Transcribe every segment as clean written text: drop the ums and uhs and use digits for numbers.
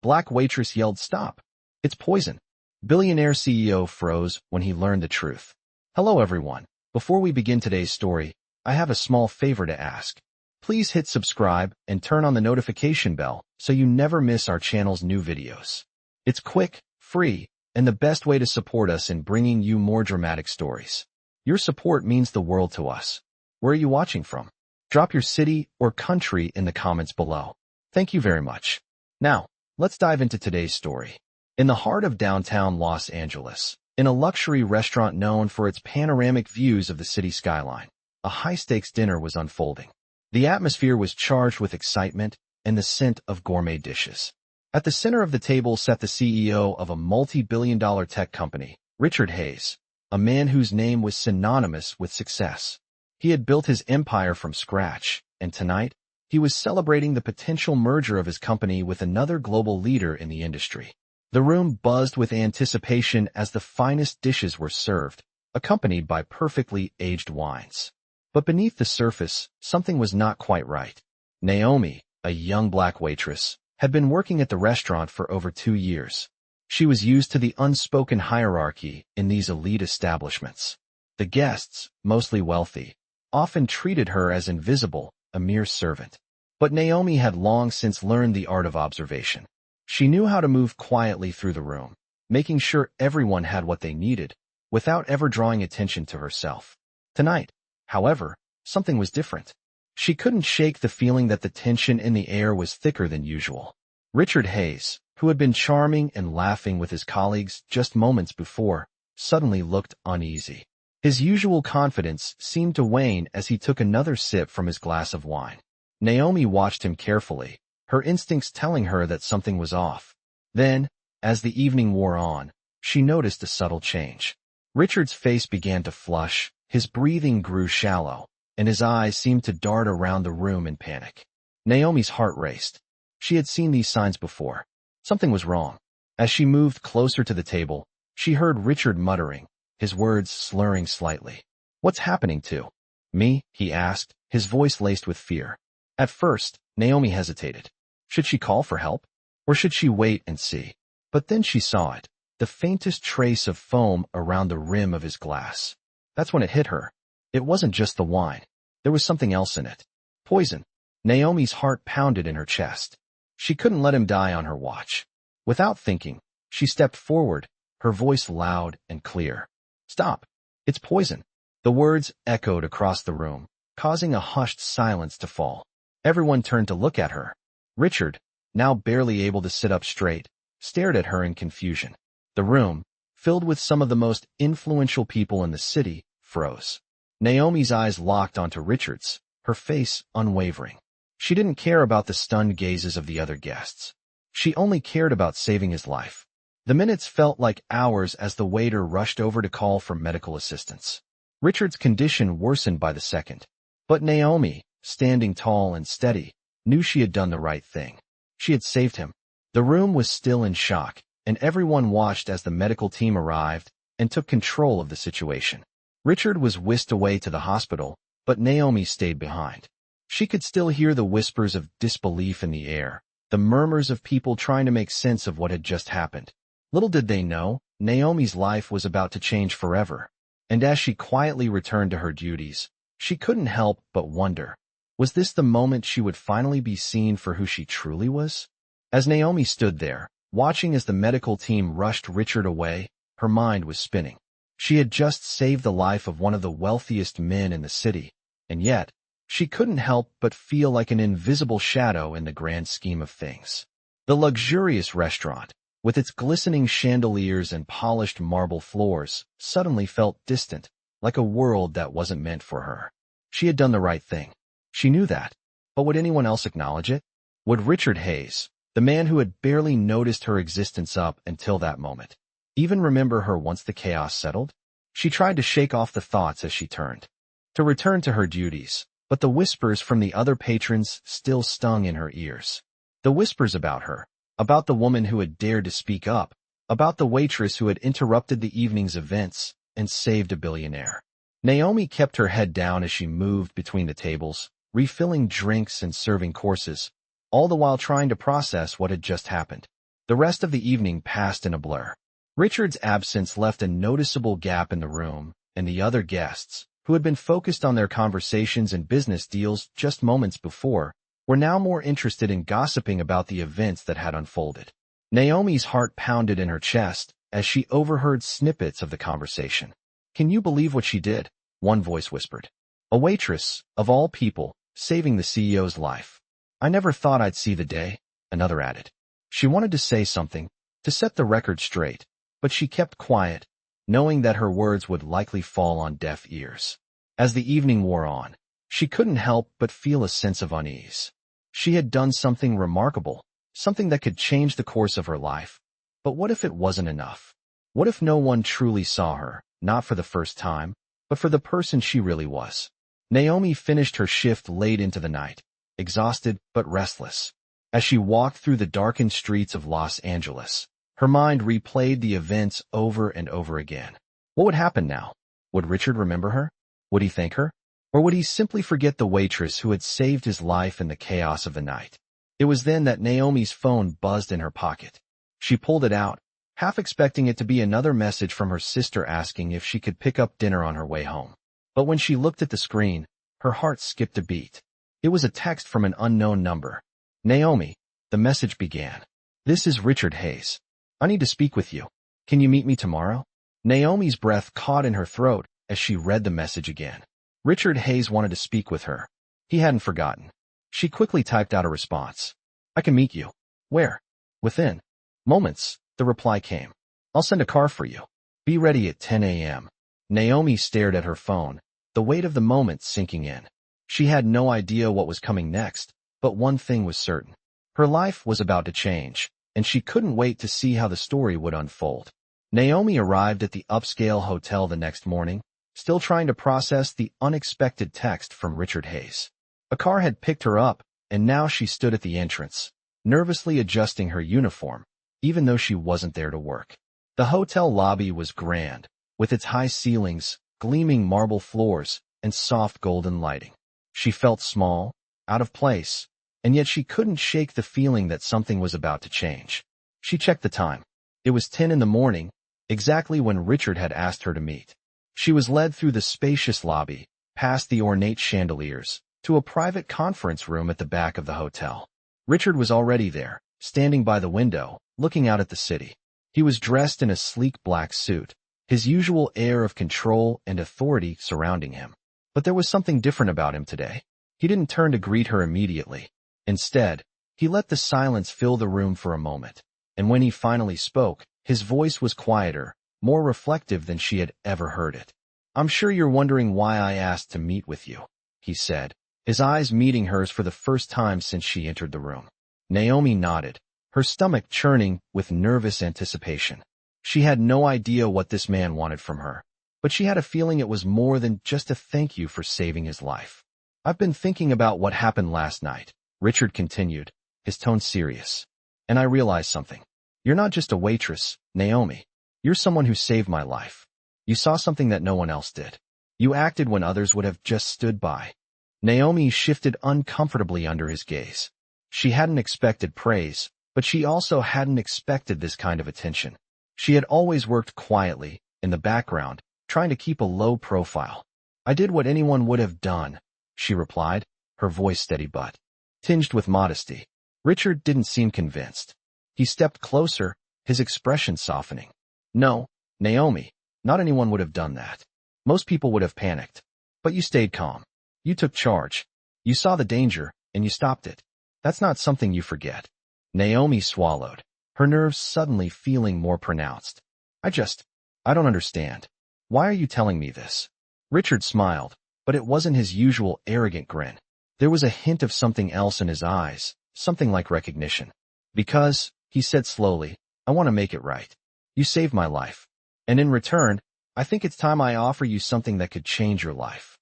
Black Waitress yelled, "Stop! It's poison." Billionaire CEO froze when he learned the truth. Hello everyone. Before we begin today's story, I have a small favor to ask. Please hit subscribe and turn on the notification bell so you never miss our channel's new videos. It's quick, free, and the best way to support us in bringing you more dramatic stories. Your support means the world to us. Where are you watching from? Drop your city or country in the comments below. Thank you very much. Now, let's dive into today's story. In the heart of downtown Los Angeles, in a luxury restaurant known for its panoramic views of the city skyline, a high-stakes dinner was unfolding. The atmosphere was charged with excitement and the scent of gourmet dishes. At the center of the table sat the CEO of a multi-billion-dollar tech company, Richard Hayes, a man whose name was synonymous with success. He had built his empire from scratch, and tonight, he was celebrating the potential merger of his company with another global leader in the industry. The room buzzed with anticipation as the finest dishes were served, accompanied by perfectly aged wines. But beneath the surface, something was not quite right. Naomi, a young black waitress, had been working at the restaurant for over 2 years. She was used to the unspoken hierarchy in these elite establishments. The guests, mostly wealthy, often treated her as invisible, a mere servant. But Naomi had long since learned the art of observation. She knew how to move quietly through the room, making sure everyone had what they needed, without ever drawing attention to herself. Tonight, however, something was different. She couldn't shake the feeling that the tension in the air was thicker than usual. Richard Hayes, who had been charming and laughing with his colleagues just moments before, suddenly looked uneasy. His usual confidence seemed to wane as he took another sip from his glass of wine. Naomi watched him carefully, her instincts telling her that something was off. Then, as the evening wore on, she noticed a subtle change. Richard's face began to flush, his breathing grew shallow, and his eyes seemed to dart around the room in panic. Naomi's heart raced. She had seen these signs before. Something was wrong. As she moved closer to the table, she heard Richard muttering, his words slurring slightly. "What's happening to me?" he asked, his voice laced with fear. At first, Naomi hesitated. Should she call for help? Or should she wait and see? But then she saw it, the faintest trace of foam around the rim of his glass. That's when it hit her. It wasn't just the wine. There was something else in it. Poison. Naomi's heart pounded in her chest. She couldn't let him die on her watch. Without thinking, she stepped forward, her voice loud and clear. "Stop. It's poison." The words echoed across the room, causing a hushed silence to fall. Everyone turned to look at her. Richard, now barely able to sit up straight, stared at her in confusion. The room, filled with some of the most influential people in the city, froze. Naomi's eyes locked onto Richard's, her face unwavering. She didn't care about the stunned gazes of the other guests. She only cared about saving his life. The minutes felt like hours as the waiter rushed over to call for medical assistance. Richard's condition worsened by the second. But Naomi, standing tall and steady, knew she had done the right thing. She had saved him. The room was still in shock, and everyone watched as the medical team arrived and took control of the situation. Richard was whisked away to the hospital, but Naomi stayed behind. She could still hear the whispers of disbelief in the air, the murmurs of people trying to make sense of what had just happened. Little did they know, Naomi's life was about to change forever. And as she quietly returned to her duties, she couldn't help but wonder, was this the moment she would finally be seen for who she truly was? As Naomi stood there, watching as the medical team rushed Richard away, her mind was spinning. She had just saved the life of one of the wealthiest men in the city, and yet, she couldn't help but feel like an invisible shadow in the grand scheme of things. The luxurious restaurant, with its glistening chandeliers and polished marble floors, suddenly felt distant, like a world that wasn't meant for her. She had done the right thing. She knew that. But would anyone else acknowledge it? Would Richard Hayes, the man who had barely noticed her existence up until that moment, even remember her once the chaos settled? She tried to shake off the thoughts as she turned to return to her duties, but the whispers from the other patrons still stung in her ears. The whispers about her, about the woman who had dared to speak up, about the waitress who had interrupted the evening's events and saved a billionaire. Naomi kept her head down as she moved between the tables, refilling drinks and serving courses, all the while trying to process what had just happened. The rest of the evening passed in a blur. Richard's absence left a noticeable gap in the room, and the other guests, who had been focused on their conversations and business deals just moments before, were now more interested in gossiping about the events that had unfolded. Naomi's heart pounded in her chest as she overheard snippets of the conversation. "Can you believe what she did?" one voice whispered. "A waitress, of all people, saving the CEO's life. I never thought I'd see the day," another added. She wanted to say something, to set the record straight, but she kept quiet, knowing that her words would likely fall on deaf ears. As the evening wore on, she couldn't help but feel a sense of unease. She had done something remarkable, something that could change the course of her life. But what if it wasn't enough? What if no one truly saw her, not for the first time, but for the person she really was? Naomi finished her shift late into the night, exhausted but restless. As she walked through the darkened streets of Los Angeles, her mind replayed the events over and over again. What would happen now? Would Richard remember her? Would he thank her? Or would he simply forget the waitress who had saved his life in the chaos of the night? It was then that Naomi's phone buzzed in her pocket. She pulled it out, half expecting it to be another message from her sister asking if she could pick up dinner on her way home. But when she looked at the screen, her heart skipped a beat. It was a text from an unknown number. "Naomi," the message began. "This is Richard Hayes. I need to speak with you. Can you meet me tomorrow?" Naomi's breath caught in her throat as she read the message again. Richard Hayes wanted to speak with her. He hadn't forgotten. She quickly typed out a response. "I can meet you." "Where?" "Within moments," the reply came. "I'll send a car for you. Be ready at 10 a.m. Naomi stared at her phone, the weight of the moment sinking in. She had no idea what was coming next, but one thing was certain. Her life was about to change, and she couldn't wait to see how the story would unfold. Naomi arrived at the upscale hotel the next morning, still trying to process the unexpected text from Richard Hayes. A car had picked her up, and now she stood at the entrance, nervously adjusting her uniform, even though she wasn't there to work. The hotel lobby was grand, with its high ceilings, gleaming marble floors, and soft golden lighting. She felt small, out of place, and yet she couldn't shake the feeling that something was about to change. She checked the time. It was 10 in the morning, exactly when Richard had asked her to meet. She was led through the spacious lobby, past the ornate chandeliers, to a private conference room at the back of the hotel. Richard was already there, standing by the window, looking out at the city. He was dressed in a sleek black suit, his usual air of control and authority surrounding him. But there was something different about him today. He didn't turn to greet her immediately. Instead, he let the silence fill the room for a moment, and when he finally spoke, his voice was quieter, more reflective than she had ever heard it. "I'm sure you're wondering why I asked to meet with you," he said, his eyes meeting hers for the first time since she entered the room. Naomi nodded, her stomach churning with nervous anticipation. She had no idea what this man wanted from her, but she had a feeling it was more than just a thank you for saving his life. "I've been thinking about what happened last night," Richard continued, his tone serious. "And I realized something. You're not just a waitress, Naomi. You're someone who saved my life. You saw something that no one else did. You acted when others would have just stood by." Naomi shifted uncomfortably under his gaze. She hadn't expected praise, but she also hadn't expected this kind of attention. She had always worked quietly, in the background, trying to keep a low profile. "I did what anyone would have done," she replied, her voice steady but tinged with modesty. Richard didn't seem convinced. He stepped closer, his expression softening. "No, Naomi, not anyone would have done that. Most people would have panicked. But you stayed calm. You took charge. You saw the danger, and you stopped it. That's not something you forget." Naomi swallowed, her nerves suddenly feeling more pronounced. I don't understand. Why are you telling me this?" Richard smiled, but it wasn't his usual arrogant grin. There was a hint of something else in his eyes, something like recognition. "Because," he said slowly, "I want to make it right. You saved my life. And in return, I think it's time I offer you something that could change your life."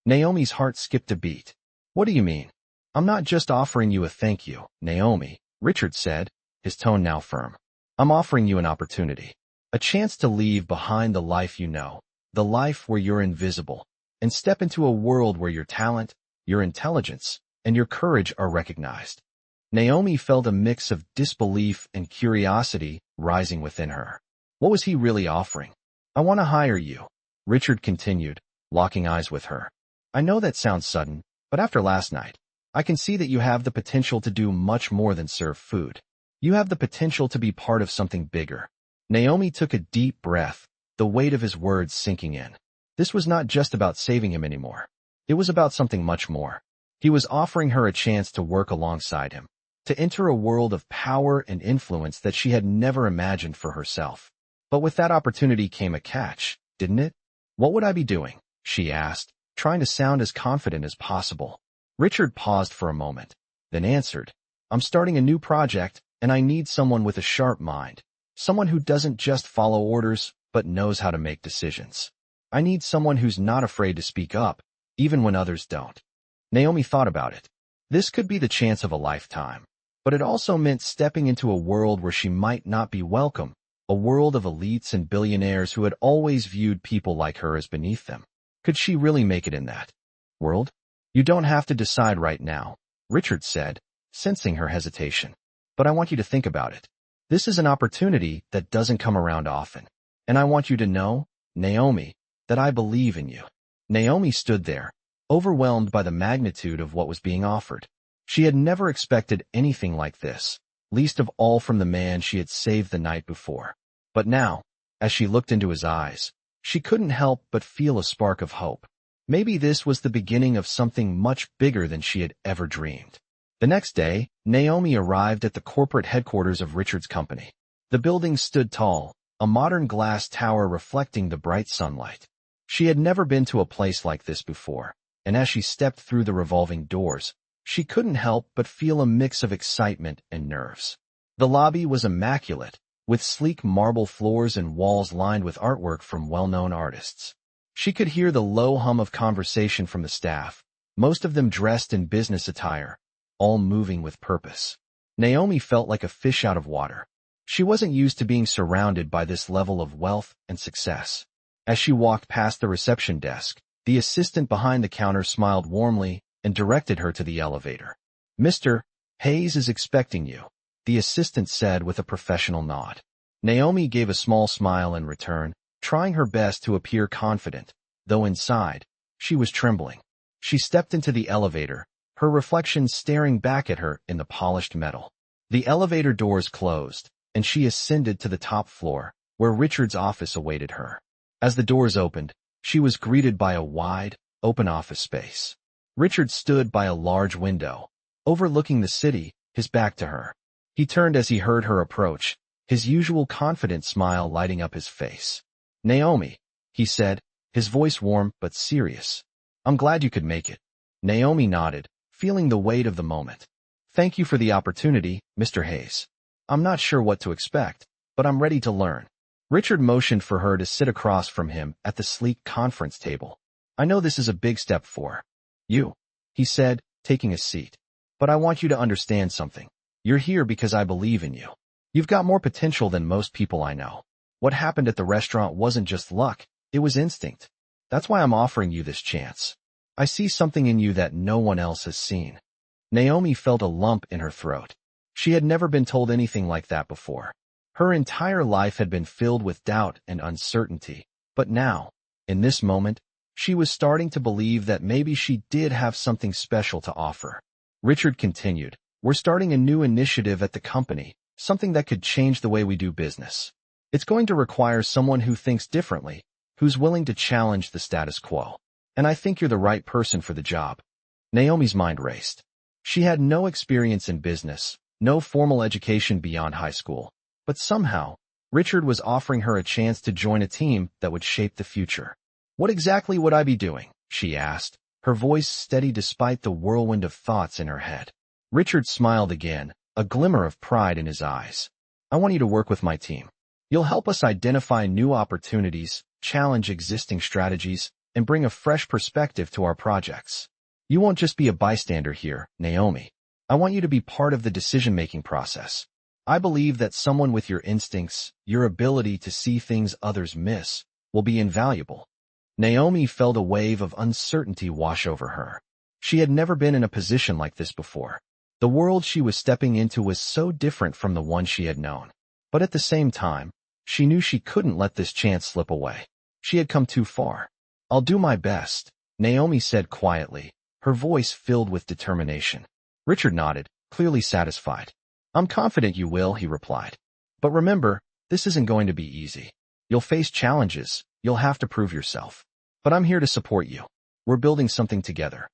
Naomi's heart skipped a beat. "What do you mean?" "I'm not just offering you a thank you, Naomi," Richard said, his tone now firm. "I'm offering you an opportunity. A chance to leave behind the life you know, the life where you're invisible, and step into a world where your talent, your intelligence, and your courage are recognized." Naomi felt a mix of disbelief and curiosity rising within her. What was he really offering? I want to hire you, Richard continued, locking eyes with her. I know that sounds sudden, but after last night, I can see that you have the potential to do much more than serve food. You have the potential to be part of something bigger. Naomi took a deep breath, the weight of his words sinking in. This was not just about saving him anymore. It was about something much more. He was offering her a chance to work alongside him, to enter a world of power and influence that she had never imagined for herself. But with that opportunity came a catch, didn't it? What would I be doing? She asked, trying to sound as confident as possible. Richard paused for a moment, then answered, I'm starting a new project, and I need someone with a sharp mind. Someone who doesn't just follow orders, but knows how to make decisions. I need someone who's not afraid to speak up, even when others don't. Naomi thought about it. This could be the chance of a lifetime. But it also meant stepping into a world where she might not be welcome, a world of elites and billionaires who had always viewed people like her as beneath them. Could she really make it in that world? You don't have to decide right now, Richard said, sensing her hesitation. But I want you to think about it. This is an opportunity that doesn't come around often. And I want you to know, Naomi, that I believe in you. Naomi stood there, overwhelmed by the magnitude of what was being offered. She had never expected anything like this, least of all from the man she had saved the night before. But now, as she looked into his eyes, she couldn't help but feel a spark of hope. Maybe this was the beginning of something much bigger than she had ever dreamed. The next day, Naomi arrived at the corporate headquarters of Richard's company. The building stood tall, a modern glass tower reflecting the bright sunlight. She had never been to a place like this before, and as she stepped through the revolving doors, she couldn't help but feel a mix of excitement and nerves. The lobby was immaculate, with sleek marble floors and walls lined with artwork from well-known artists. She could hear the low hum of conversation from the staff, most of them dressed in business attire, all moving with purpose. Naomi felt like a fish out of water. She wasn't used to being surrounded by this level of wealth and success. As she walked past the reception desk, the assistant behind the counter smiled warmly and directed her to the elevator. Mr. Hayes is expecting you, the assistant said with a professional nod. Naomi gave a small smile in return, trying her best to appear confident, though inside, she was trembling. She stepped into the elevator, her reflection staring back at her in the polished metal. The elevator doors closed, and she ascended to the top floor, where Richard's office awaited her. As the doors opened, she was greeted by a wide, open office space. Richard stood by a large window, overlooking the city, his back to her. He turned as he heard her approach, his usual confident smile lighting up his face. Naomi, he said, his voice warm but serious. I'm glad you could make it. Naomi nodded, feeling the weight of the moment. Thank you for the opportunity, Mr. Hayes. I'm not sure what to expect, but I'm ready to learn. Richard motioned for her to sit across from him at the sleek conference table. I know this is a big step for you, he said, taking a seat. But I want you to understand something. You're here because I believe in you. You've got more potential than most people I know. What happened at the restaurant wasn't just luck, it was instinct. That's why I'm offering you this chance. I see something in you that no one else has seen. Naomi felt a lump in her throat. She had never been told anything like that before. Her entire life had been filled with doubt and uncertainty, but now, in this moment, she was starting to believe that maybe she did have something special to offer. Richard continued, We're starting a new initiative at the company, something that could change the way we do business. It's going to require someone who thinks differently, who's willing to challenge the status quo. And I think you're the right person for the job. Naomi's mind raced. She had no experience in business, no formal education beyond high school. But somehow, Richard was offering her a chance to join a team that would shape the future. What exactly would I be doing? She asked, her voice steady despite the whirlwind of thoughts in her head. Richard smiled again, a glimmer of pride in his eyes. I want you to work with my team. You'll help us identify new opportunities, challenge existing strategies, and bring a fresh perspective to our projects. You won't just be a bystander here, Naomi. I want you to be part of the decision-making process. I believe that someone with your instincts, your ability to see things others miss, will be invaluable. Naomi felt a wave of uncertainty wash over her. She had never been in a position like this before. The world she was stepping into was so different from the one she had known. But at the same time, she knew she couldn't let this chance slip away. She had come too far. "I'll do my best," Naomi said quietly, her voice filled with determination. Richard nodded, clearly satisfied. "I'm confident you will," he replied. "But remember, this isn't going to be easy. You'll face challenges, you'll have to prove yourself. But I'm here to support you. We're building something together."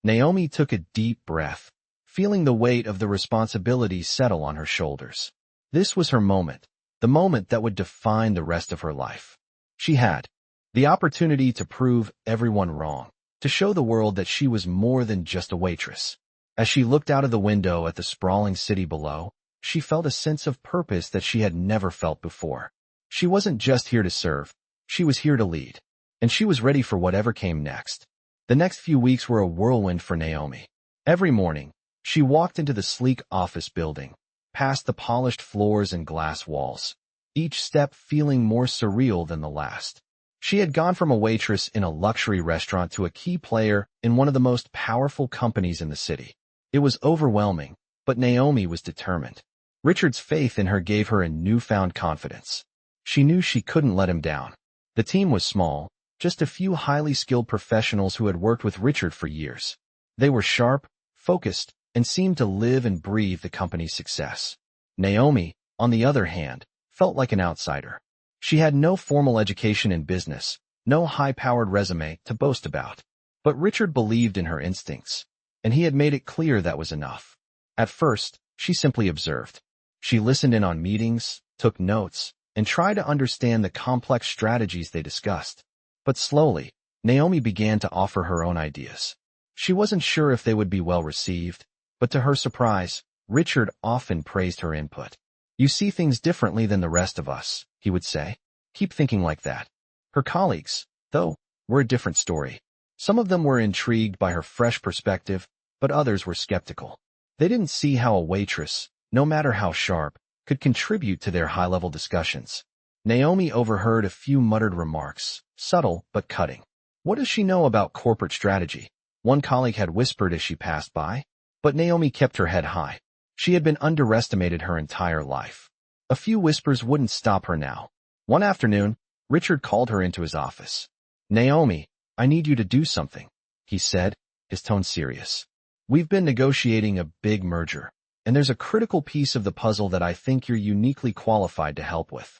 Naomi took a deep breath, feeling the weight of the responsibility settle on her shoulders. This was her moment, the moment that would define the rest of her life. She had the opportunity to prove everyone wrong, to show the world that she was more than just a waitress. As she looked out of the window at the sprawling city below, she felt a sense of purpose that she had never felt before. She wasn't just here to serve, she was here to lead. And she was ready for whatever came next. The next few weeks were a whirlwind for Naomi. Every morning, she walked into the sleek office building, past the polished floors and glass walls, each step feeling more surreal than the last. She had gone from a waitress in a luxury restaurant to a key player in one of the most powerful companies in the city. It was overwhelming, but Naomi was determined. Richard's faith in her gave her a newfound confidence. She knew she couldn't let him down. The team was small, just a few highly skilled professionals who had worked with Richard for years. They were sharp, focused, and seemed to live and breathe the company's success. Naomi, on the other hand, felt like an outsider. She had no formal education in business, no high-powered resume to boast about. But Richard believed in her instincts, and he had made it clear that was enough. At first, she simply observed. She listened in on meetings, took notes, and tried to understand the complex strategies they discussed. But slowly, Naomi began to offer her own ideas. She wasn't sure if they would be well received, but to her surprise, Richard often praised her input. "You see things differently than the rest of us," he would say. "Keep thinking like that." Her colleagues, though, were a different story. Some of them were intrigued by her fresh perspective, but others were skeptical. They didn't see how a waitress, no matter how sharp, could contribute to their high-level discussions. Naomi overheard a few muttered remarks, subtle but cutting. "What does she know about corporate strategy?" one colleague had whispered as she passed by. But Naomi kept her head high. She had been underestimated her entire life. A few whispers wouldn't stop her now. One afternoon, Richard called her into his office. "Naomi, I need you to do something," he said, his tone serious. "We've been negotiating a big merger, and there's a critical piece of the puzzle that I think you're uniquely qualified to help with."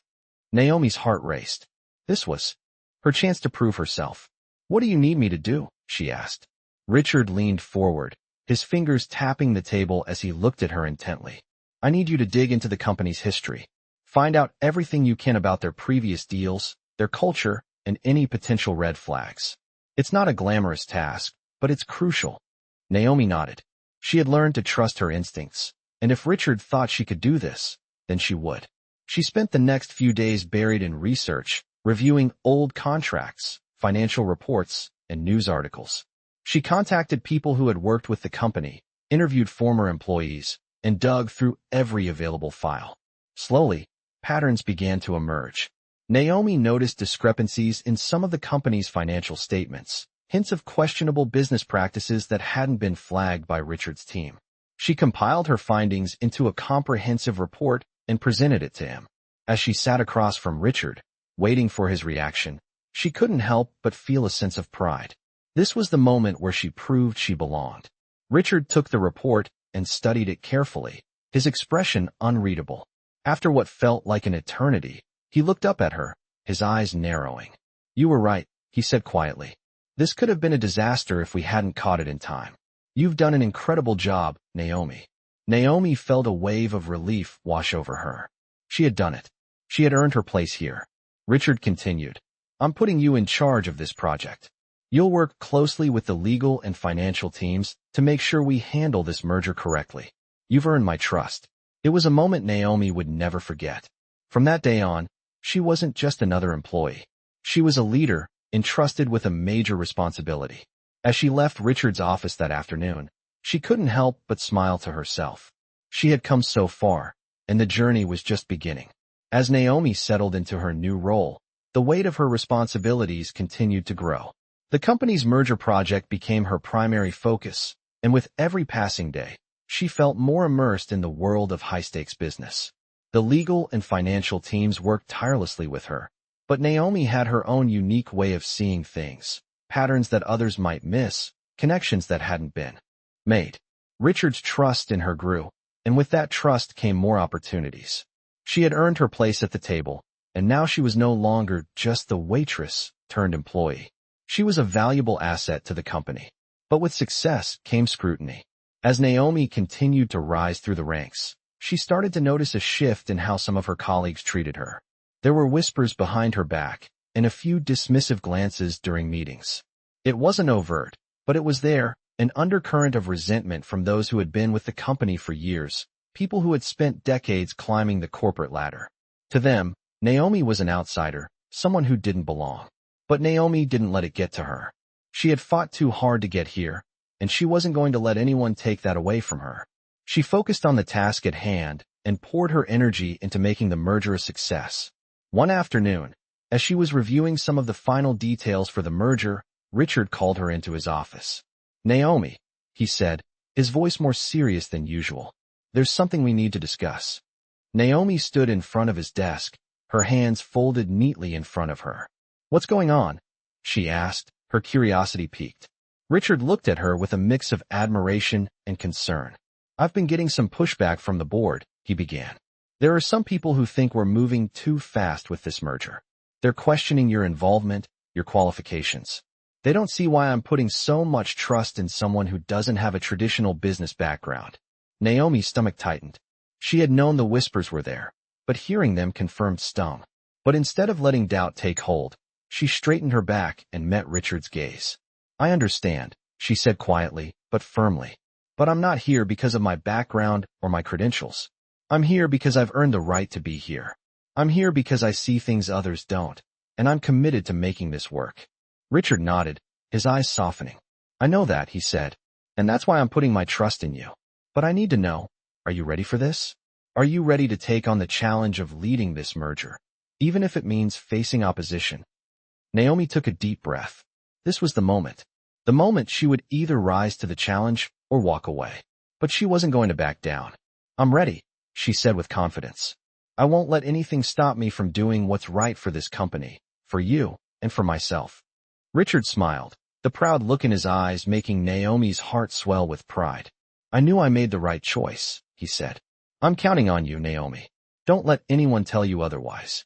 Naomi's heart raced. This was her chance to prove herself. "What do you need me to do?" she asked. Richard leaned forward, his fingers tapping the table as he looked at her intently. "I need you to dig into the company's history. Find out everything you can about their previous deals, their culture, and any potential red flags. It's not a glamorous task, but it's crucial." Naomi nodded. She had learned to trust her instincts, and if Richard thought she could do this, then she would. She spent the next few days buried in research, reviewing old contracts, financial reports, and news articles. She contacted people who had worked with the company, interviewed former employees, and dug through every available file. Slowly, patterns began to emerge. Naomi noticed discrepancies in some of the company's financial statements, hints of questionable business practices that hadn't been flagged by Richard's team. She compiled her findings into a comprehensive report and presented it to him. As she sat across from Richard, waiting for his reaction, she couldn't help but feel a sense of pride. This was the moment where she proved she belonged. Richard took the report and studied it carefully, his expression unreadable. After what felt like an eternity, he looked up at her, his eyes narrowing. "You were right," he said quietly. "This could have been a disaster if we hadn't caught it in time. You've done an incredible job, Naomi." Naomi felt a wave of relief wash over her. She had done it. She had earned her place here. Richard continued. "I'm putting you in charge of this project. You'll work closely with the legal and financial teams to make sure we handle this merger correctly. You've earned my trust." It was a moment Naomi would never forget. From that day on, she wasn't just another employee. She was a leader, entrusted with a major responsibility. As she left Richard's office that afternoon, she couldn't help but smile to herself. She had come so far, and the journey was just beginning. As Naomi settled into her new role, the weight of her responsibilities continued to grow. The company's merger project became her primary focus, and with every passing day, she felt more immersed in the world of high-stakes business. The legal and financial teams worked tirelessly with her, but Naomi had her own unique way of seeing things, patterns that others might miss, connections that hadn't been made. Richard's trust in her grew, and with that trust came more opportunities. She had earned her place at the table, and now she was no longer just the waitress turned employee. She was a valuable asset to the company. But with success came scrutiny. As Naomi continued to rise through the ranks, she started to notice a shift in how some of her colleagues treated her. There were whispers behind her back, and a few dismissive glances during meetings. It wasn't overt, but it was there, an undercurrent of resentment from those who had been with the company for years, people who had spent decades climbing the corporate ladder. To them, Naomi was an outsider, someone who didn't belong. But Naomi didn't let it get to her. She had fought too hard to get here, and she wasn't going to let anyone take that away from her. She focused on the task at hand and poured her energy into making the merger a success. One afternoon, as she was reviewing some of the final details for the merger, Richard called her into his office. "Naomi," he said, his voice more serious than usual. "There's something we need to discuss." Naomi stood in front of his desk, her hands folded neatly in front of her. "What's going on?" she asked, her curiosity piqued. Richard looked at her with a mix of admiration and concern. "I've been getting some pushback from the board," he began. "There are some people who think we're moving too fast with this merger. They're questioning your involvement, your qualifications. They don't see why I'm putting so much trust in someone who doesn't have a traditional business background." Naomi's stomach tightened. She had known the whispers were there, but hearing them confirmed stung. But instead of letting doubt take hold, she straightened her back and met Richard's gaze. "I understand," she said quietly, but firmly. "But I'm not here because of my background or my credentials. I'm here because I've earned the right to be here. I'm here because I see things others don't, and I'm committed to making this work." Richard nodded, his eyes softening. "I know that," he said, "and that's why I'm putting my trust in you. But I need to know, are you ready for this? Are you ready to take on the challenge of leading this merger, even if it means facing opposition?" Naomi took a deep breath. This was the moment. The moment she would either rise to the challenge or walk away. But she wasn't going to back down. "I'm ready," she said with confidence. "I won't let anything stop me from doing what's right for this company, for you, and for myself." Richard smiled, the proud look in his eyes making Naomi's heart swell with pride. "I knew I made the right choice," he said. "I'm counting on you, Naomi. Don't let anyone tell you otherwise."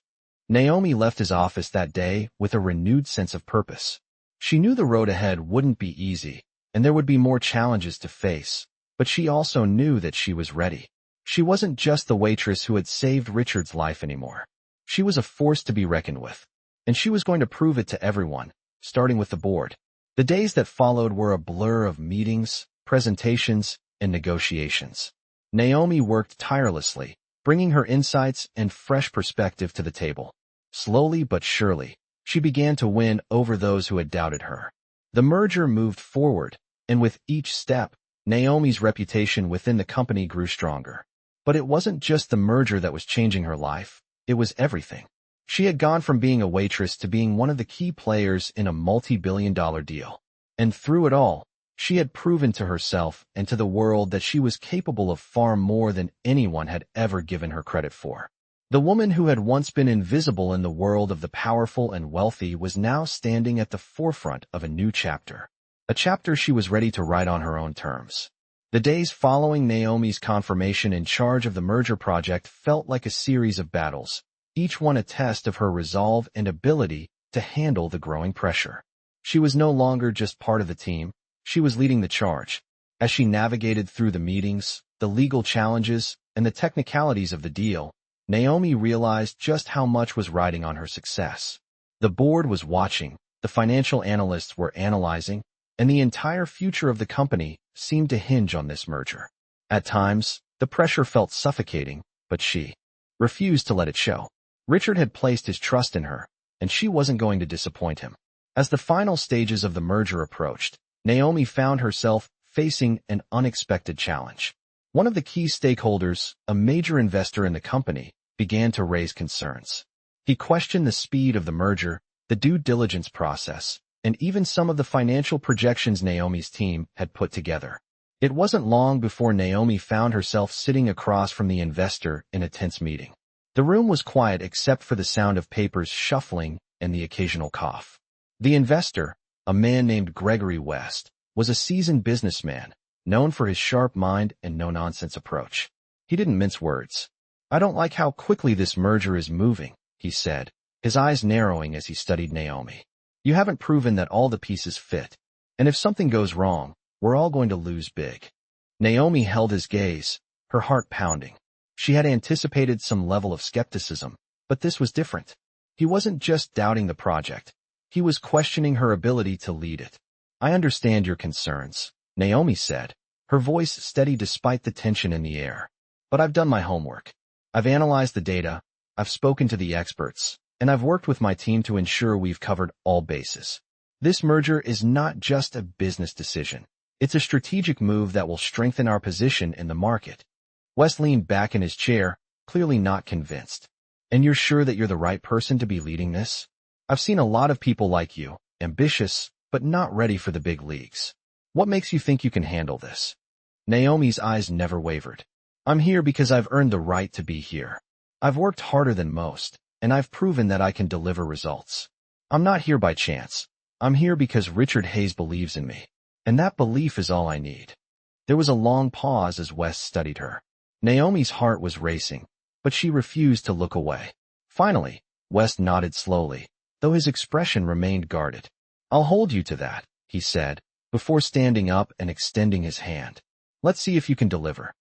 Naomi left his office that day with a renewed sense of purpose. She knew the road ahead wouldn't be easy, and there would be more challenges to face, but she also knew that she was ready. She wasn't just the waitress who had saved Richard's life anymore. She was a force to be reckoned with, and she was going to prove it to everyone, starting with the board. The days that followed were a blur of meetings, presentations, and negotiations. Naomi worked tirelessly, bringing her insights and fresh perspective to the table. Slowly but surely, she began to win over those who had doubted her. The merger moved forward, and with each step, Naomi's reputation within the company grew stronger. But it wasn't just the merger that was changing her life, it was everything. She had gone from being a waitress to being one of the key players in a multi-billion-dollar deal. And through it all, she had proven to herself and to the world that she was capable of far more than anyone had ever given her credit for. The woman who had once been invisible in the world of the powerful and wealthy was now standing at the forefront of a new chapter. A chapter she was ready to write on her own terms. The days following Naomi's confirmation in charge of the merger project felt like a series of battles, each one a test of her resolve and ability to handle the growing pressure. She was no longer just part of the team, she was leading the charge. As she navigated through the meetings, the legal challenges, and the technicalities of the deal, Naomi realized just how much was riding on her success. The board was watching, the financial analysts were analyzing, and the entire future of the company seemed to hinge on this merger. At times, the pressure felt suffocating, but she refused to let it show. Richard had placed his trust in her, and she wasn't going to disappoint him. As the final stages of the merger approached, Naomi found herself facing an unexpected challenge. One of the key stakeholders, a major investor in the company, began to raise concerns. He questioned the speed of the merger, the due diligence process, and even some of the financial projections Naomi's team had put together. It wasn't long before Naomi found herself sitting across from the investor in a tense meeting. The room was quiet except for the sound of papers shuffling and the occasional cough. The investor, a man named Gregory West, was a seasoned businessman, known for his sharp mind and no-nonsense approach. He didn't mince words. "I don't like how quickly this merger is moving," he said, his eyes narrowing as he studied Naomi. "You haven't proven that all the pieces fit, and if something goes wrong, we're all going to lose big." Naomi held his gaze, her heart pounding. She had anticipated some level of skepticism, but this was different. He wasn't just doubting the project. He was questioning her ability to lead it. "I understand your concerns," Naomi said, her voice steady despite the tension in the air. "But I've done my homework. I've analyzed the data, I've spoken to the experts, and I've worked with my team to ensure we've covered all bases. This merger is not just a business decision. It's a strategic move that will strengthen our position in the market." West leaned back in his chair, clearly not convinced. "And you're sure that you're the right person to be leading this? I've seen a lot of people like you, ambitious, but not ready for the big leagues. What makes you think you can handle this?" Naomi's eyes never wavered. "I'm here because I've earned the right to be here. I've worked harder than most, and I've proven that I can deliver results. I'm not here by chance. I'm here because Richard Hayes believes in me. And that belief is all I need." There was a long pause as West studied her. Naomi's heart was racing, but she refused to look away. Finally, West nodded slowly, though his expression remained guarded. "I'll hold you to that," he said, before standing up and extending his hand. "Let's see if you can deliver."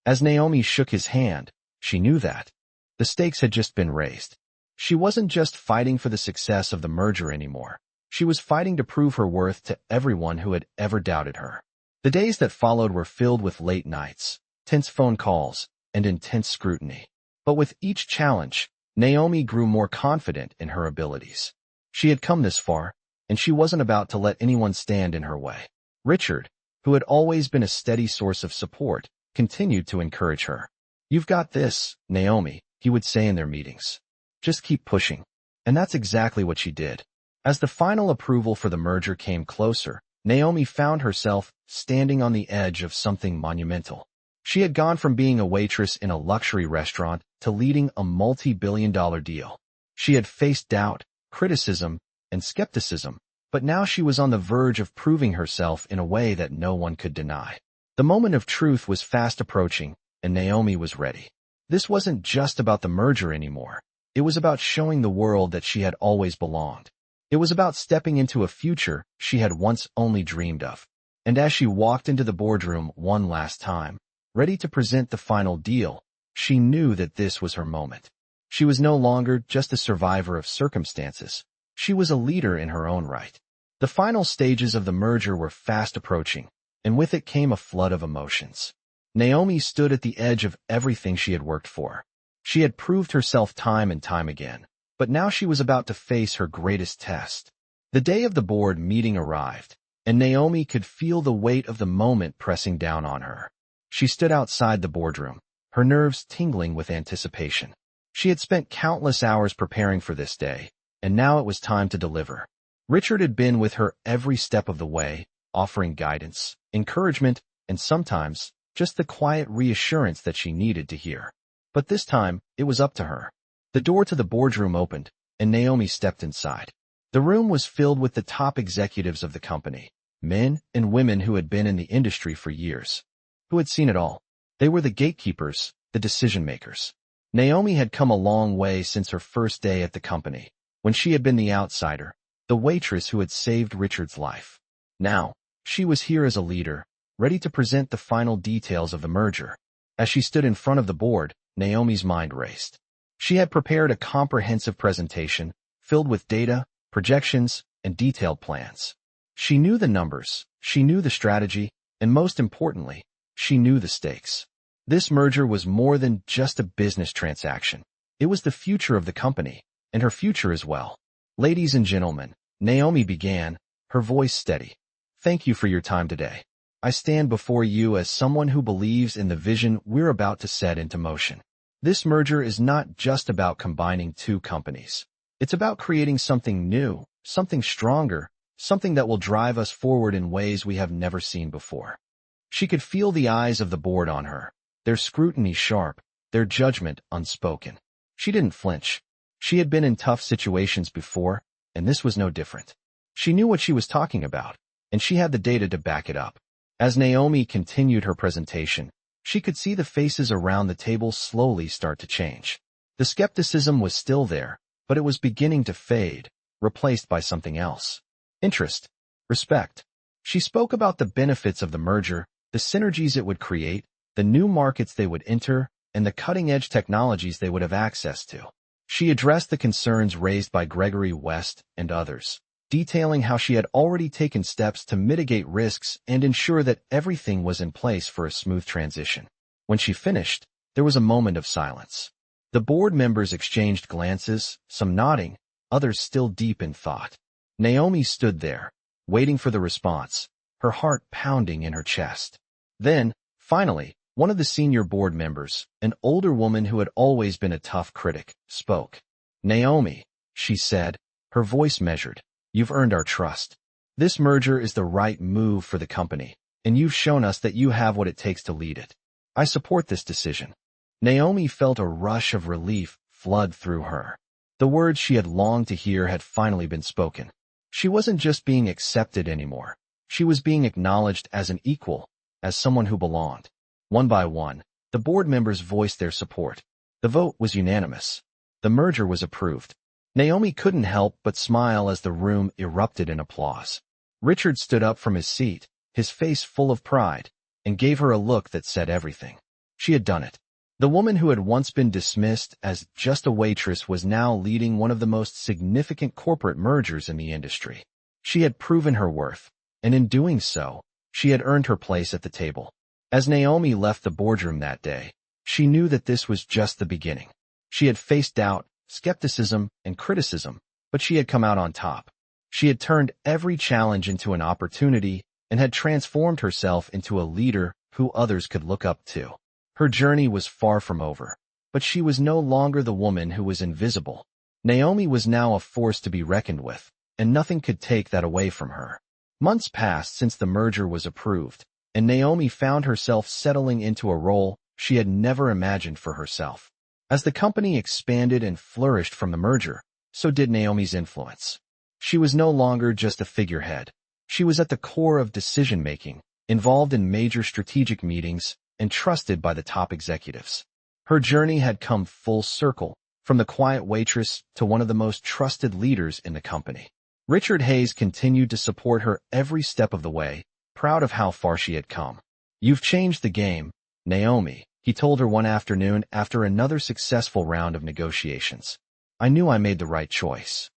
As Naomi shook his hand, she knew that the stakes had just been raised. She wasn't just fighting for the success of the merger anymore. She was fighting to prove her worth to everyone who had ever doubted her. The days that followed were filled with late nights, tense phone calls, and intense scrutiny. But with each challenge, Naomi grew more confident in her abilities. She had come this far, and she wasn't about to let anyone stand in her way. Richard, who had always been a steady source of support, continued to encourage her. "You've got this, Naomi," he would say in their meetings. "Just keep pushing." And that's exactly what she did. As the final approval for the merger came closer, Naomi found herself standing on the edge of something monumental. She had gone from being a waitress in a luxury restaurant to leading a multi-billion-dollar deal. She had faced doubt, criticism, and skepticism, but now she was on the verge of proving herself in a way that no one could deny. The moment of truth was fast approaching, and Naomi was ready. This wasn't just about the merger anymore. It was about showing the world that she had always belonged. It was about stepping into a future she had once only dreamed of. And as she walked into the boardroom one last time, ready to present the final deal, she knew that this was her moment. She was no longer just a survivor of circumstances. She was a leader in her own right. The final stages of the merger were fast approaching, and with it came a flood of emotions. Naomi stood at the edge of everything she had worked for. She had proved herself time and time again, but now she was about to face her greatest test. The day of the board meeting arrived, and Naomi could feel the weight of the moment pressing down on her. She stood outside the boardroom, her nerves tingling with anticipation. She had spent countless hours preparing for this day, and now it was time to deliver. Richard had been with her every step of the way, offering guidance, encouragement, and sometimes just the quiet reassurance that she needed to hear. But this time, it was up to her. The door to the boardroom opened, and Naomi stepped inside. The room was filled with the top executives of the company, men and women who had been in the industry for years, who had seen it all. They were the gatekeepers, the decision-makers. Naomi had come a long way since her first day at the company, when she had been the outsider, the waitress who had saved Richard's life. Now, she was here as a leader, ready to present the final details of the merger. As she stood in front of the board, Naomi's mind raced. She had prepared a comprehensive presentation, filled with data, projections, and detailed plans. She knew the numbers, she knew the strategy, and most importantly, she knew the stakes. This merger was more than just a business transaction. It was the future of the company, and her future as well. "Ladies and gentlemen," Naomi began, her voice steady. "Thank you for your time today. I stand before you as someone who believes in the vision we're about to set into motion. This merger is not just about combining two companies. It's about creating something new, something stronger, something that will drive us forward in ways we have never seen before." She could feel the eyes of the board on her, their scrutiny sharp, their judgment unspoken. She didn't flinch. She had been in tough situations before, and this was no different. She knew what she was talking about, and she had the data to back it up. As Naomi continued her presentation, she could see the faces around the table slowly start to change. The skepticism was still there, but it was beginning to fade, replaced by something else. Interest. Respect. She spoke about the benefits of the merger, the synergies it would create, the new markets they would enter, and the cutting-edge technologies they would have access to. She addressed the concerns raised by Gregory West and others, detailing how she had already taken steps to mitigate risks and ensure that everything was in place for a smooth transition. When she finished, there was a moment of silence. The board members exchanged glances, some nodding, others still deep in thought. Naomi stood there, waiting for the response, her heart pounding in her chest. Then, finally, one of the senior board members, an older woman who had always been a tough critic, spoke. "Naomi," she said, her voice measured, "you've earned our trust. This merger is the right move for the company, and you've shown us that you have what it takes to lead it. I support this decision." Naomi felt a rush of relief flood through her. The words she had longed to hear had finally been spoken. She wasn't just being accepted anymore. She was being acknowledged as an equal, as someone who belonged. One by one, the board members voiced their support. The vote was unanimous. The merger was approved. Naomi couldn't help but smile as the room erupted in applause. Richard stood up from his seat, his face full of pride, and gave her a look that said everything. She had done it. The woman who had once been dismissed as just a waitress was now leading one of the most significant corporate mergers in the industry. She had proven her worth, and in doing so, she had earned her place at the table. As Naomi left the boardroom that day, she knew that this was just the beginning. She had faced doubt, skepticism, and criticism, but she had come out on top. She had turned every challenge into an opportunity and had transformed herself into a leader who others could look up to. Her journey was far from over, but she was no longer the woman who was invisible. Naomi was now a force to be reckoned with, and nothing could take that away from her. Months passed since the merger was approved, and Naomi found herself settling into a role she had never imagined for herself. As the company expanded and flourished from the merger, so did Naomi's influence. She was no longer just a figurehead. She was at the core of decision-making, involved in major strategic meetings, and trusted by the top executives. Her journey had come full circle, from the quiet waitress to one of the most trusted leaders in the company. Richard Hayes continued to support her every step of the way, proud of how far she had come. "You've changed the game, Naomi," he told her one afternoon after another successful round of negotiations. "I knew I made the right choice."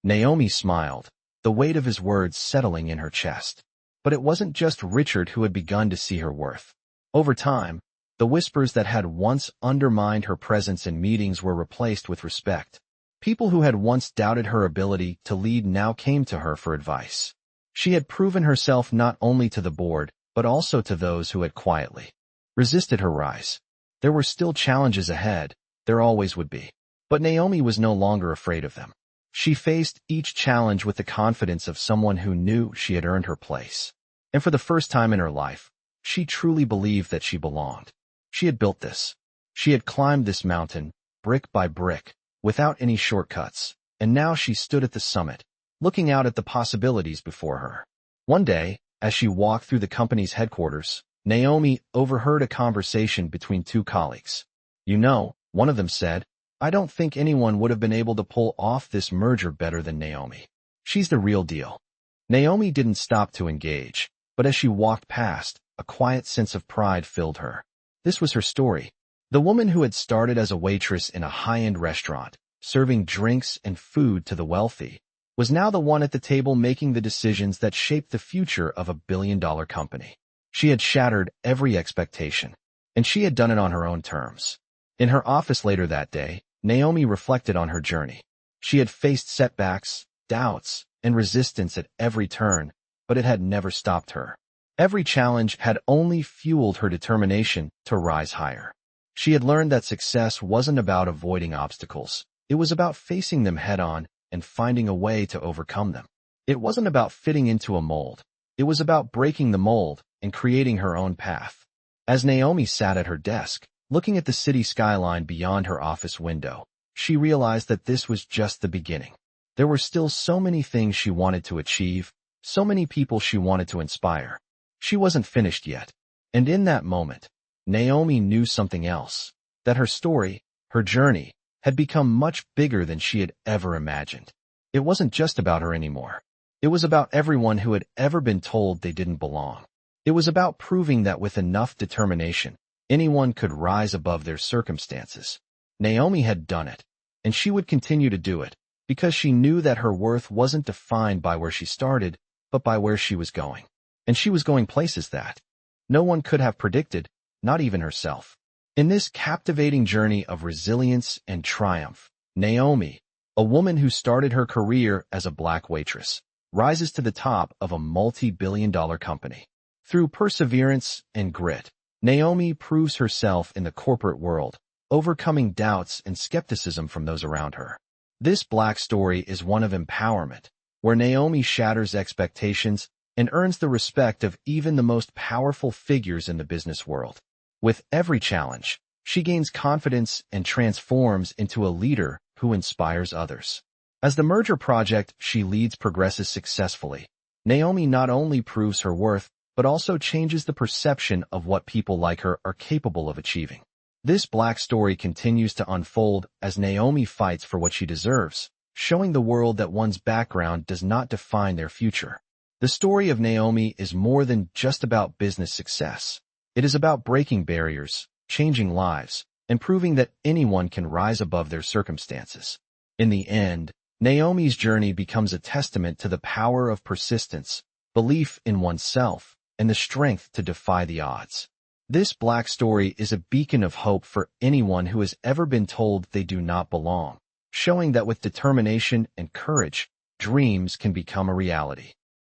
Naomi smiled, the weight of his words settling in her chest. But it wasn't just Richard who had begun to see her worth. Over time, the whispers that had once undermined her presence in meetings were replaced with respect. People who had once doubted her ability to lead now came to her for advice. She had proven herself not only to the board, but also to those who had quietly resisted her rise. There were still challenges ahead, there always would be. But Naomi was no longer afraid of them. She faced each challenge with the confidence of someone who knew she had earned her place. And for the first time in her life, she truly believed that she belonged. She had built this. She had climbed this mountain, brick by brick, without any shortcuts, and now she stood at the summit, looking out at the possibilities before her. One day, as she walked through the company's headquarters, Naomi overheard a conversation between two colleagues. "You know," one of them said, "I don't think anyone would have been able to pull off this merger better than Naomi. She's the real deal." Naomi didn't stop to engage, but as she walked past, a quiet sense of pride filled her. This was her story. The woman who had started as a waitress in a high-end restaurant, serving drinks and food to the wealthy, was now the one at the table making the decisions that shaped the future of a billion-dollar company. She had shattered every expectation, and she had done it on her own terms. In her office later that day, Naomi reflected on her journey. She had faced setbacks, doubts, and resistance at every turn, but it had never stopped her. Every challenge had only fueled her determination to rise higher. She had learned that success wasn't about avoiding obstacles. It was about facing them head-on and finding a way to overcome them. It wasn't about fitting into a mold. It was about breaking the mold and creating her own path. As Naomi sat at her desk, looking at the city skyline beyond her office window, she realized that this was just the beginning. There were still so many things she wanted to achieve, so many people she wanted to inspire. She wasn't finished yet. And in that moment, Naomi knew something else, that her story, her journey, had become much bigger than she had ever imagined. It wasn't just about her anymore. It was about everyone who had ever been told they didn't belong. It was about proving that with enough determination, anyone could rise above their circumstances. Naomi had done it, and she would continue to do it, because she knew that her worth wasn't defined by where she started, but by where she was going. And she was going places that no one could have predicted, not even herself. In this captivating journey of resilience and triumph, Naomi, a woman who started her career as a black waitress, rises to the top of a multi-billion-dollar company. Through perseverance and grit, Naomi proves herself in the corporate world, overcoming doubts and skepticism from those around her. This black story is one of empowerment, where Naomi shatters expectations and earns the respect of even the most powerful figures in the business world. With every challenge, she gains confidence and transforms into a leader who inspires others. As the merger project she leads progresses successfully, Naomi not only proves her worth, but also changes the perception of what people like her are capable of achieving. This black story continues to unfold as Naomi fights for what she deserves, showing the world that one's background does not define their future. The story of Naomi is more than just about business success. It is about breaking barriers, changing lives, and proving that anyone can rise above their circumstances. In the end, Naomi's journey becomes a testament to the power of persistence, belief in oneself, and the strength to defy the odds. This black story is a beacon of hope for anyone who has ever been told they do not belong, showing that with determination and courage, dreams can become a reality.